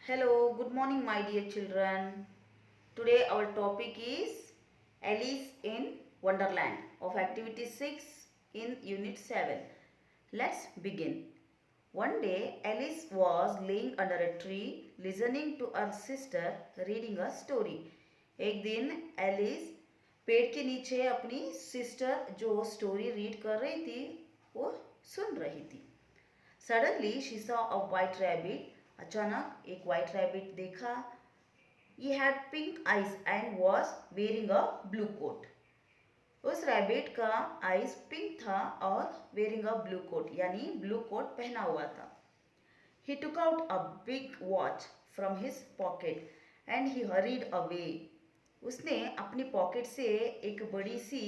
Hello, good morning, my dear children. Today, our topic is Alice in Wonderland of Activity 6 in Unit 7. Let's begin. One day, Alice was laying under a tree listening to her sister reading a story. एक दिन Alice पेड़ के नीचे अपनी sister जो story read कर रही थी वो सुन रही थी. Suddenly she saw a white rabbit. अचानक एक white rabbit देखा. He had pink eyes and was wearing a blue coat. उस रैबिट का आइज पिंक था और वेयरिंग अ ब्लू कोट यानी ब्लू कोट पहना हुआ था. He took out a big watch from his pocket and he hurried away. उसने अपनी पॉकेट से एक बड़ी सी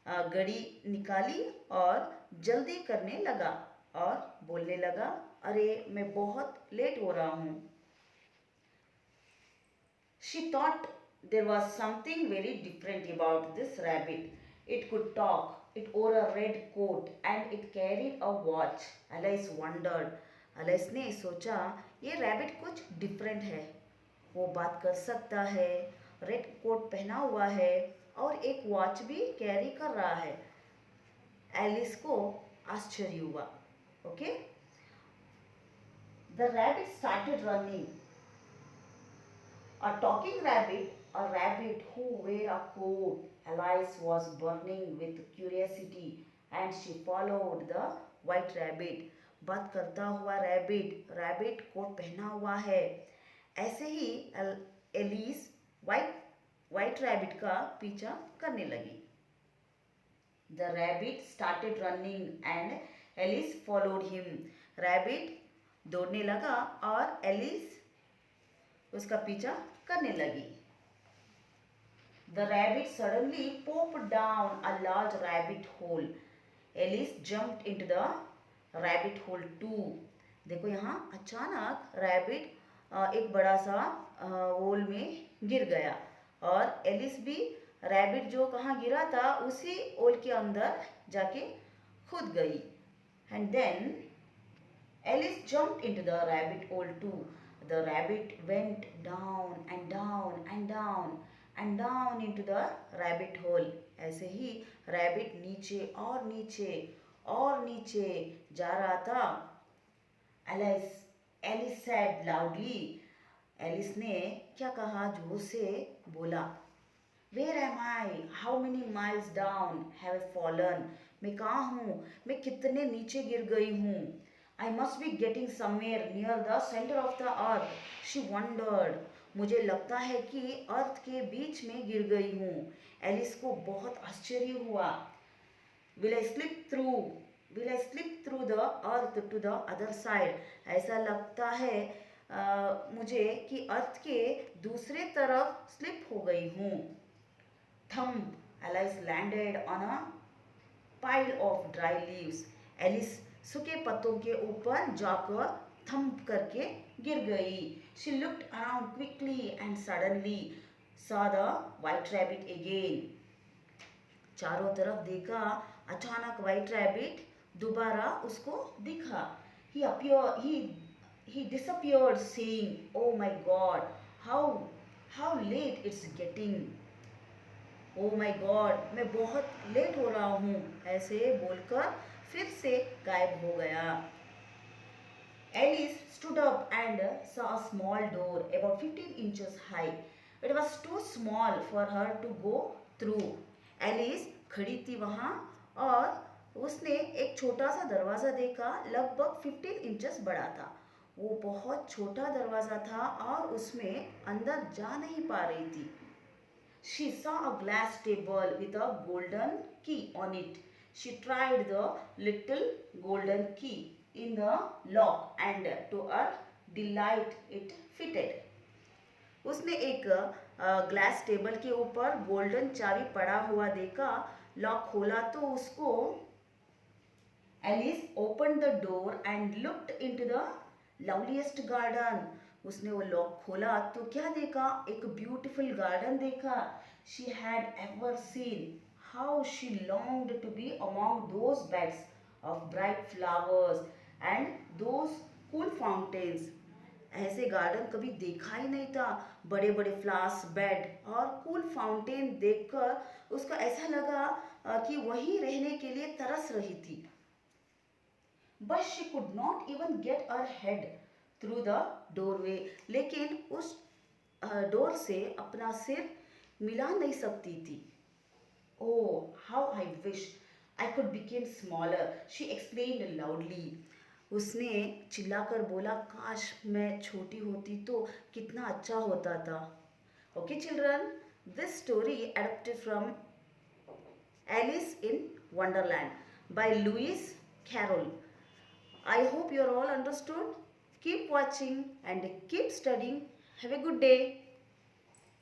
घड़ी निकाली और जल्दी करने लगा और बोलने लगा, अरे मैं बहुत लेट हो रहा हूँ. She thought there was something very different about this rabbit. It could talk, it wore a red coat and it carried a watch. Alice wondered. Alice ने सोचा ये रैबिट कुछ डिफरेंट है. वो बात कर सकता है, रेड कोट पहना हुआ है और एक वॉच भी कैरी कर रहा है. एलिस को आश्चर्य हुआ. Okay. The rabbit started running. A talking rabbit, a rabbit who wore a coat. Alice was burning with curiosity and she followed the white rabbit. बात करता हुआ रैबिट, रैबिट कोट पहना हुआ है. ऐसे ही एलिस व्हाइट रैबिट का पीछा करने लगी. The rabbit started running and Alice followed him. Rabbit दौड़ने लगा और एलिस उसका पीछा करने लगी. The rabbit suddenly popped down a large rabbit hole. Alice jumped into the rabbit hole too. देखो यहाँ अचानक रैबिट एक बड़ा सा होल में गिर गया और एलिस भी रैबिट जो कहाँ गिरा था उसी होल के अंदर जाके खुद गई. And then Alice jumped into the rabbit hole too. The rabbit went down and down and down and down into the rabbit hole. ऐसे ही रैबिट नीचे और नीचे और नीचे जा रहा था. Alice said loudly. एलिस ने क्या कहा, जोर से बोला. Where am I? How many miles down have I fallen? मैं कहाँ हूँ, मैं कितने नीचे गिर गई हूँ. I must be getting somewhere near the center of the earth. She wondered. मुझे लगता है कि अर्थ के बीच में गिर गई हूँ. एलिस को बहुत आश्चर्य हुआ. Will I slip through? Will I slip through the earth to the other side? ऐसा लगता है मुझे कि अर्थ के दूसरे तरफ स्लिप हो गई हूँ. Thump. Alice landed on a pile of dry leaves. Alice सूखे पत्तों के ऊपर जाकर थंप करके गिर गई. She looked around quickly and suddenly saw the white rabbit again. चारों तरफ देखा, अचानक व्हाइट रैबिट दोबारा उसको दिखा. He disappeared saying, oh my god, how late it's getting. Oh my god, मैं बहुत लेट हो रहा हूँ. ऐसे बोलकर फिर से गायब हो गया. Alice stood up and saw a small door about 15 inches high. It was too small for her to go through. Alice खड़ी थी वहाँ और उसने एक छोटा सा दरवाज़ा देखा, लगभग 15 इंचेस बड़ा था. वो बहुत छोटा दरवाज़ा था और उसमें अंदर जा नहीं पा रही थी. She saw a glass table with a golden key on it. She tried the little golden key in the lock and to her delight it fitted. उसने एक ग्लास टेबल के ऊपर गोल्डन चाबी पड़ा हुआ देखा. लॉक खोला तो उसको. Alice opened the door and looked into the loveliest garden. उसने वो लॉक खोला तो क्या देखा, एक ब्यूटीफुल गार्डन देखा. She had ever seen. How she longed to be among those beds of bright flowers and those cool fountains. ऐसे ऐसे गार्डन कभी देखा ही नहीं था। बड़े बड़े फ्लावर्स बेड और कूल फाउंटेन देखकर उसको ऐसा लगा कि वहीं रहने के लिए तरस रही थी। But she could not even get her head through the doorway. लेकिन उस डोर से अपना सिर मिला नहीं सकती थी। Oh, how I wish I could become smaller, she explained loudly. उसने चिल्लाकर बोला, काश मैं छोटी होती तो कितना अच्छा होता था। Okay, children, this story adapted from Alice in Wonderland by Lewis Carroll. I hope you are all understood. Keep watching and keep studying. Have a good day.